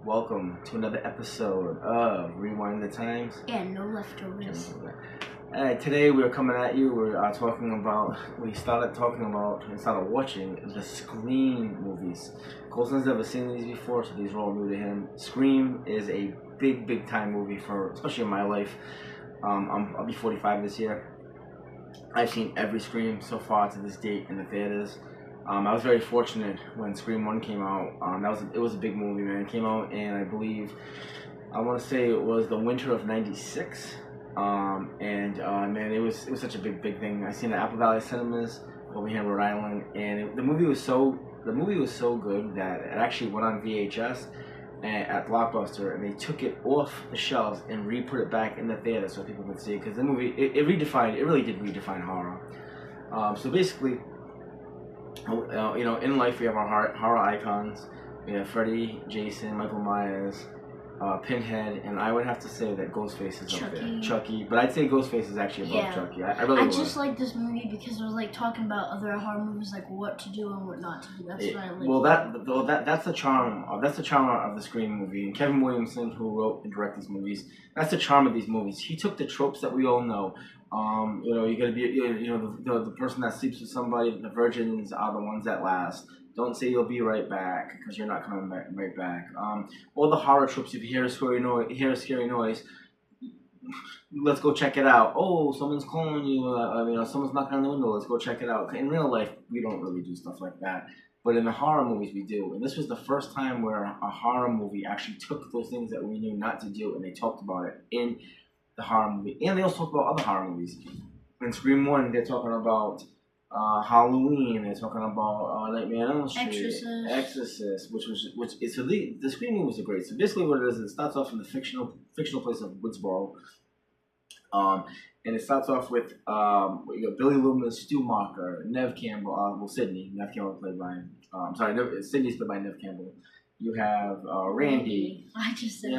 Welcome to another episode of Rewind the Times. And no leftovers. Today we're coming at you. We started watching the Scream movies. Colson's never seen these before, so these are all new to him. Scream is a big time movie especially in my life. I'll be 45 this year. I've seen every Scream so far to this date in the theaters. I was very fortunate when Scream 1 came out. It was a big movie, man. It came out in, I want to say it was the winter of '96. Man, it was such a big thing. I seen it at Apple Valley Cinemas over here in Rhode Island, and the movie was so good that it actually went on VHS at Blockbuster, and they took it off the shelves and re-put it back in the theater so people could see it, because the movie it really did redefine horror. So basically, in life we have our horror icons. We have Freddy, Jason, Michael Myers, Pinhead, and I would have to say that Ghostface is up there. Chucky, but I'd say Ghostface is actually above Chucky. I just like this movie because it was like talking about other horror movies, like what to do and what not to do. That's what I like. Well, that's the charm. That's the charm of the Scream movie. And Kevin Williamson, who wrote and directed these movies, that's the charm of these movies. He took the tropes that we all know. You gotta be, the person that sleeps with somebody. The virgins are the ones that last. Don't say you'll be right back, because you're not coming right back. All the horror tropes. If you hear a scary noise, let's go check it out. Oh, someone's calling you. Someone's knocking on the window. Let's go check it out. In real life, we don't really do stuff like that, but in the horror movies, we do. And this was the first time where a horror movie actually took those things that we knew not to do, and they talked about it in the horror movie. And they also talked about other horror movies. In Scream 1, they're talking about Halloween. They're talking about Nightmare on Elm Street, Exorcist, the Scream movies are great. So basically, what it is, it starts off in the fictional place of Woodsboro, and it starts off with you got Billy Loomis, Stu Macher, Nev Campbell, Sydney. Nev Campbell played by Sydney's played by Nev Campbell. You have Randy. I just said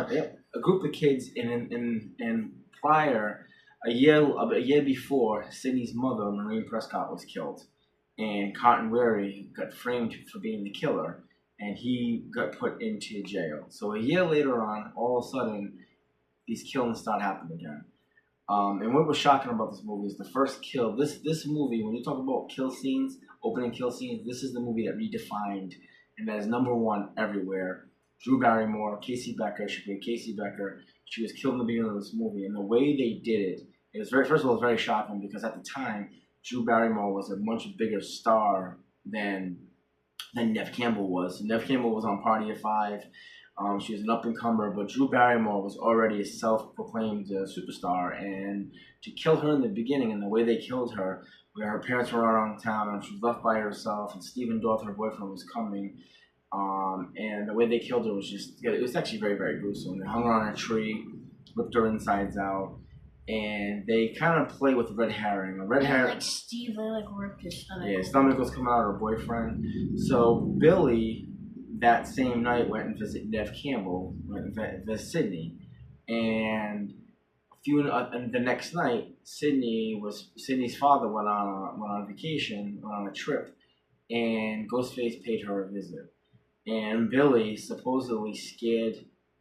a group of kids, and prior. A year before, Sydney's mother, Maureen Prescott, was killed, and Cotton Weary got framed for being the killer, and he got put into jail. So a year later on, all of a sudden, these killings start happening again. And what was shocking about this movie is the first kill. This movie, when you talk about kill scenes, opening kill scenes, this is the movie that redefined, and that is number one everywhere. Drew Barrymore, Casey Becker. She played Casey Becker. She was killed in the beginning of this movie, and the way they did it, first of all, very shocking, because at the time, Drew Barrymore was a much bigger star than Nev Campbell was. Nev Campbell was on Party of Five. She was an up-and-comer, but Drew Barrymore was already a self-proclaimed superstar, and to kill her in the beginning, and the way they killed her, where her parents were around town, and she was left by herself, and Stephen Dorff, her boyfriend, was coming, and the way they killed her it was actually very, very gruesome. They hung her on a tree, ripped her insides out, and they kind of play with red herring. Like Steve, they ripped his stomach. Yeah, his stomach was coming out of her boyfriend. So Billy, that same night, went and visited Nev Campbell, went and visited Sydney, and the next night, Sydney's father went on vacation, went on a trip, and Ghostface paid her a visit. And Billy supposedly scared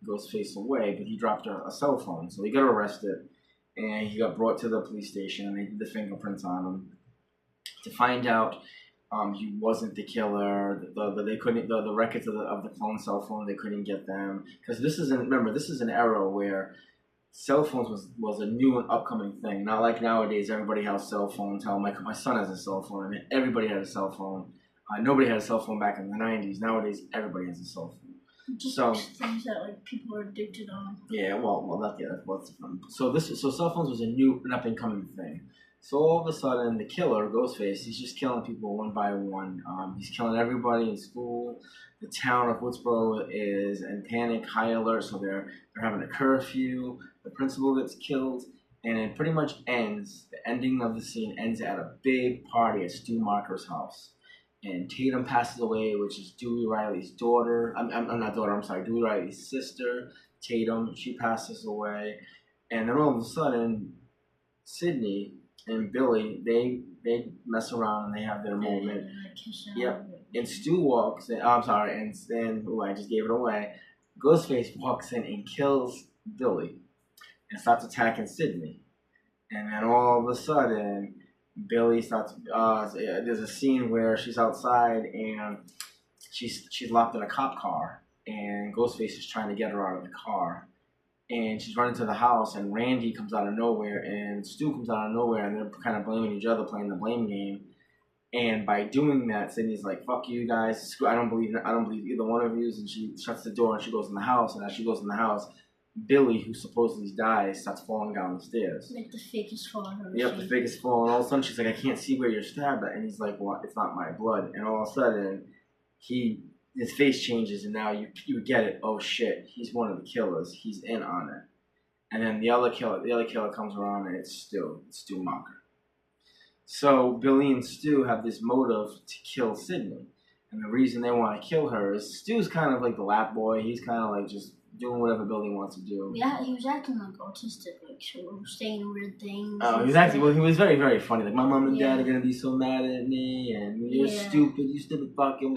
Ghostface away, but he dropped a cell phone, so he got arrested, and he got brought to the police station, and they did the fingerprints on him to find out he wasn't the killer. They couldn't the records of the clone cell phone, they couldn't get them, because this is an era where cell phones was a new and upcoming thing. Not like nowadays, everybody has cell phones. Hell, my son has a cell phone. I mean, everybody had a cell phone. Nobody had a cell phone back in the 90s. Nowadays, everybody has a cell phone. Just things that people are addicted on. Yeah, that's fun. So cell phones was a new and up and coming thing. So all of a sudden, the killer, Ghostface, he's just killing people one by one. He's killing everybody in school. The town of Woodsboro is in panic, high alert. So they're having a curfew. The principal gets killed, and it pretty much ends. The ending of the scene ends at a big party at Stu Macher's house. And Tatum passes away, which is Dewey Riley's daughter. Dewey Riley's sister, Tatum. She passes away. And then all of a sudden, Sydney and Billy, they mess around and they have their moment. Yep. And Stu walks in. And then, I just gave it away. Ghostface walks in and kills Billy and starts attacking Sydney. And then all of a sudden, Billy starts. There's a scene where she's outside and she's locked in a cop car, and Ghostface is trying to get her out of the car. And she's running to the house, and Randy comes out of nowhere, and Stu comes out of nowhere, and they're kind of blaming each other, playing the blame game. And by doing that, Sydney's like, "Fuck you guys! I don't believe either one of you." And she shuts the door and she goes in the house. And as she goes in the house, Billy, who supposedly dies, starts falling down the stairs. Like the fake is falling. Yep, the fake is falling. All of a sudden, she's like, "I can't see where you're stabbed at," and he's like, "Well, it's not my blood." And all of a sudden, his face changes, and now you get it. Oh shit, he's one of the killers. He's in on it. And then the other killer comes around, and it's Stu Macher. So Billy and Stu have this motive to kill Sydney, and the reason they want to kill her is Stu's kind of like the lap boy. He's kind of like just doing whatever Billy wants to do. Yeah, he was acting like autistic, like saying weird things. Oh, he was acting. Well, he was very, very funny. Like, my mom and dad are gonna be so mad at me, and you're stupid. You stupid fuck. You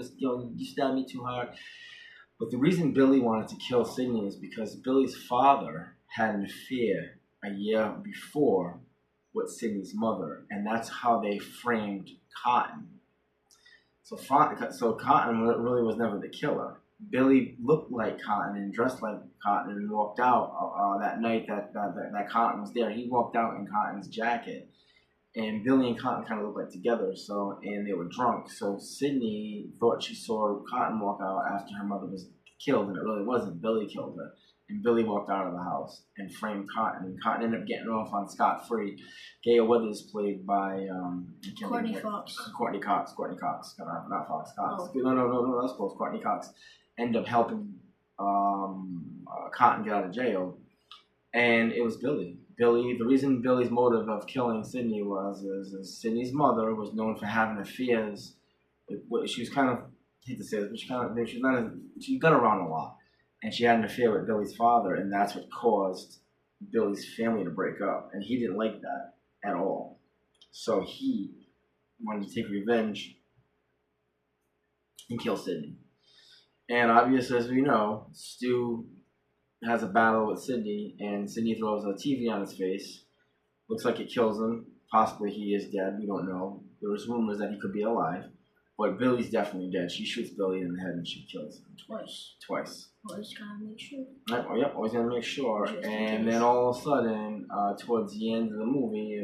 stabbed me too hard. But the reason Billy wanted to kill Sydney is because Billy's father had an affair a year before with Sydney's mother, and that's how they framed Cotton. So Cotton really was never the killer. Billy looked like Cotton and dressed like Cotton and walked out that night that Cotton was there. He walked out in Cotton's jacket, and Billy and Cotton kind of looked like together. And they were drunk. So Sydney thought she saw Cotton walk out after her mother was killed, and it really wasn't. Billy killed her. And Billy walked out of the house and framed Cotton. And Cotton ended up getting off on scot-free. Gail Weathers, played by Courtney Cox. Courtney Cox. Not Fox. Cox. Oh. No, that's close. Courtney Cox ended up helping Cotton get out of jail. And it was Billy. The reason Billy's motive of killing Sydney was Sydney's mother was known for having affairs. She was kind of, I hate to say this, but she got around a lot. And she had an affair with Billy's father, and that's what caused Billy's family to break up. And he didn't like that at all. So he wanted to take revenge and kill Sydney. And obviously, as we know, Stu has a battle with Sydney, and Sydney throws a TV on his face. Looks like it kills him. Possibly he is dead. We don't know. There was rumors that he could be alive. But Billy's definitely dead. She shoots Billy in the head and she kills him. Twice. Always gotta make sure. Yep, always gotta make sure. And then all of a sudden, towards the end of the movie,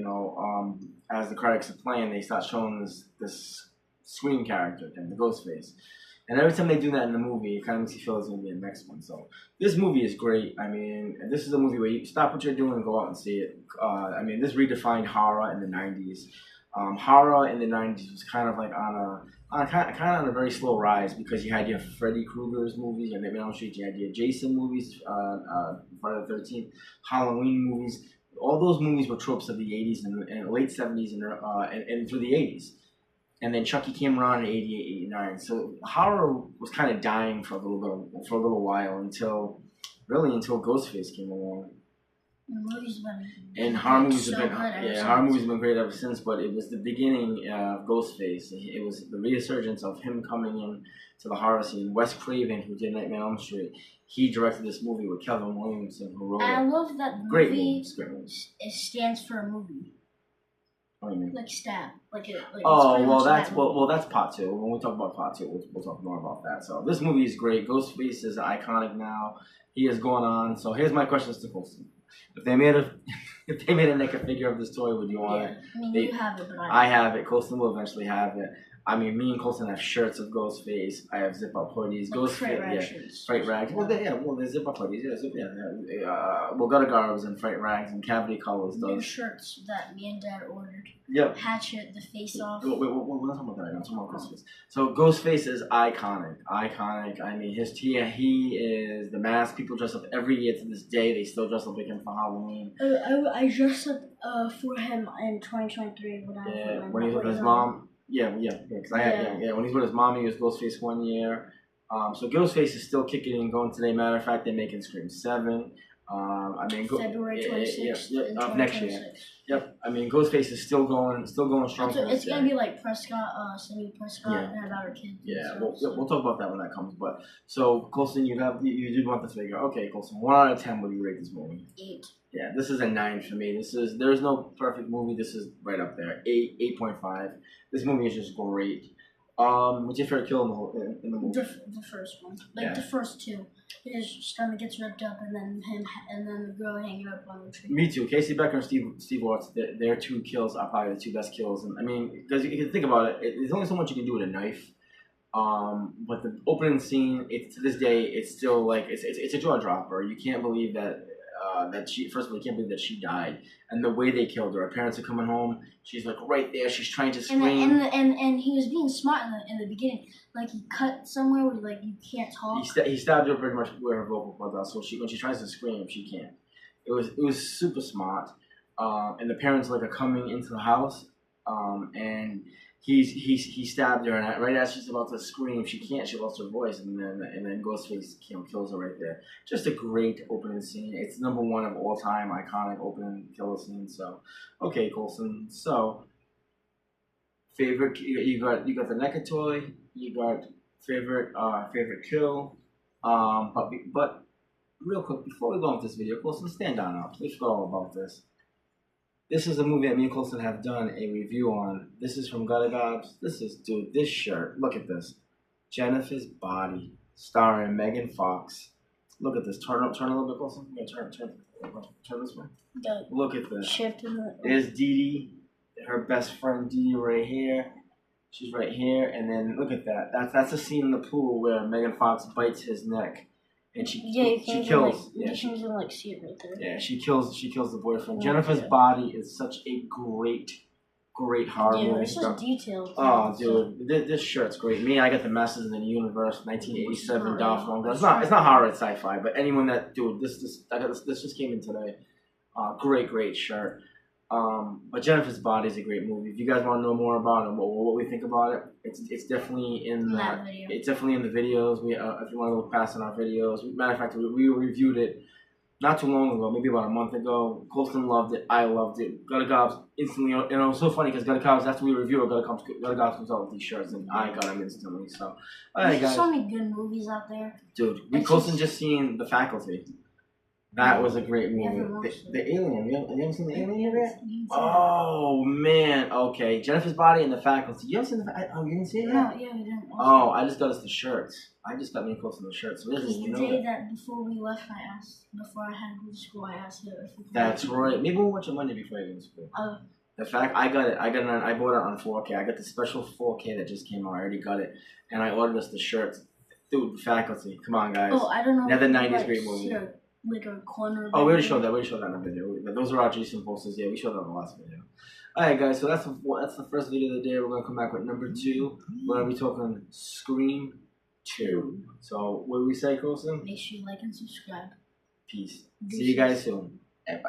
as the credits are playing, they start showing this Scream character, and the Ghostface. And every time they do that in the movie, it kind of makes you feel there's going to be a next one. So this movie is great. I mean, this is a movie where you stop what you're doing and go out and see it. This redefined horror in the 90s. Horror in the 90s was kind of like on a very slow rise, because you had your Freddy Krueger's movies, your Nightmare on Elm Street, you had your Jason movies, Friday the 13th, Halloween movies. All those movies were tropes of the 80s and late 70s and through the 80s. And then Chucky came around in 88, 89. So horror was kind of dying for a little while until Ghostface came along. And horror movies have been great ever since. But it was the beginning of Ghostface. It was the resurgence of him coming in to the horror scene. Wes Craven, who did Nightmare on Elm Street, he directed this movie with Kevin Williamson, who wrote it. I love that great movie. Movie. It stands for a movie. What do you mean? Like stab. That's part two. When we talk about part two, we'll talk more about that. So this movie is great. Ghostface is iconic now. He has gone on. So here's my questions to Colson. If they made a naked figure of this toy, would you want it? I mean, you have it, but I have it. Colson will eventually have it. I mean, me and Colson have shirts of Ghostface. I have zip-up hoodies. Like Ghostface, Fright rags. Well, there's zip-up hoodies. We'll go to Garbs and Fright rags and Cavity Colors. New shirts that me and Dad ordered. Yep. Hatchet, the face off. Wait, we're not talking about that. I'm talking about Ghostface. So Ghostface is iconic. I mean, he is the mask. People dress up every year to this day. They still dress up like him for Halloween. I dressed up for him in 2023 when he was with his mom. When he's with his mom, he was Ghostface one year. So Ghostface is still kicking and going today. Matter of fact, they're making Scream 7. I mean, February 26th of next year. Yep. I mean, Ghostface is still going strong. So it's gonna be like Prescott, Cindy Prescott, and about her kids. Yeah, we'll talk about that when that comes. But so Colson, you did want the figure. Okay, Colson, 1 out of 10. What do you rate this movie? 8. Yeah, this is a 9 for me. There's no perfect movie. This is right up there. 8.5. This movie is just great. What's your favorite kill in the movie? The first one, the first two. His stomach gets ripped up, and then the girl hanging up on the tree. Me too. Casey Becker and Steve Watts, their 2 kills are probably the 2 best kills. And I mean, because you can think about it, there's only so much you can do with a knife. But the opening scene, to this day, it's still like it's a jaw dropper. You can't believe that she, first of all, you can't believe that she died, and the way they killed her. Her parents are coming home. She's like right there. She's trying to scream. And he was being smart in the beginning. Like he cut somewhere where like you can't talk. He stabbed her pretty much where her vocal cords are. So when she tries to scream, she can't. It was super smart. And the parents like are coming into the house. And he stabbed her, and right as she's about to scream, she can't. She lost her voice, and then Ghostface kills her right there. Just a great opening scene. It's number 1 of all time iconic opening killer scene. So, okay, Colson. So, favorite you got the NECA toy. You got favorite kill. But real quick before we go into this video, Colson, stand down now. Please forgot all about this. This is a movie that me and Colson have done a review on. This is from Gutter Gobs. This shirt. Look at this. Jennifer's Body, starring Megan Fox. Look at this. Turn a little bit, Colson. Yeah, turn this way. Look at this. There's Dee Dee, her best friend Dee Dee right here. She's right here, and then look at that. That's a scene in the pool where Megan Fox bites his neck. And she kills. You can even see it right there. Yeah, she kills the boyfriend. Jennifer's Body is such a great horror movie. It's just detailed. Oh, dude, this shirt's great. I got the Masters in the Universe, 1987 Dolph Lundgren. It's not horror, it's sci-fi. But anyone that this just came in today. Great shirt. But Jennifer's Body is a great movie. If you guys want to know more about it, what we think about it, it's definitely in that video. It's definitely in the videos. We if you want to look past on our videos, matter of fact, we reviewed it not too long ago, maybe about a month ago. Colson loved it. I loved it. Gutter Gobs instantly. It was so funny because Gutter Gobs, after we reviewed it, Gutter Gobs comes out with these shirts, and I got them instantly. So, alright, guys. There's so many good movies out there, dude. Colson just seen The Faculty. That was a great movie. The Alien. You haven't seen The Alien yet? Oh, man. Okay. Jennifer's Body and The Faculty. You haven't seen you didn't see it yet? No, yeah, we didn't. Oh, I just got us the shirts. I just got me close to the shirts. So the day that before we left, before I had to go to school, I asked her if we could. That's right. Maybe we'll watch it Monday before I go to school. The fact, I got it. I bought it on 4K. I got the special 4K that just came out. I already got it. And I ordered us the shirts. Dude, The Faculty. Come on, guys. Oh, I don't know. Another 90s great movie. Like a corner. Oh, we already showed that. In the video. Those are our Jason posters. Yeah, we showed that in the last video. Alright, guys. So that's the first video of the day. We're gonna come back with number 2. We're gonna be talking Scream 2. So what do we say, Colson? Make sure you like and subscribe. Peace. See you guys soon. Bye.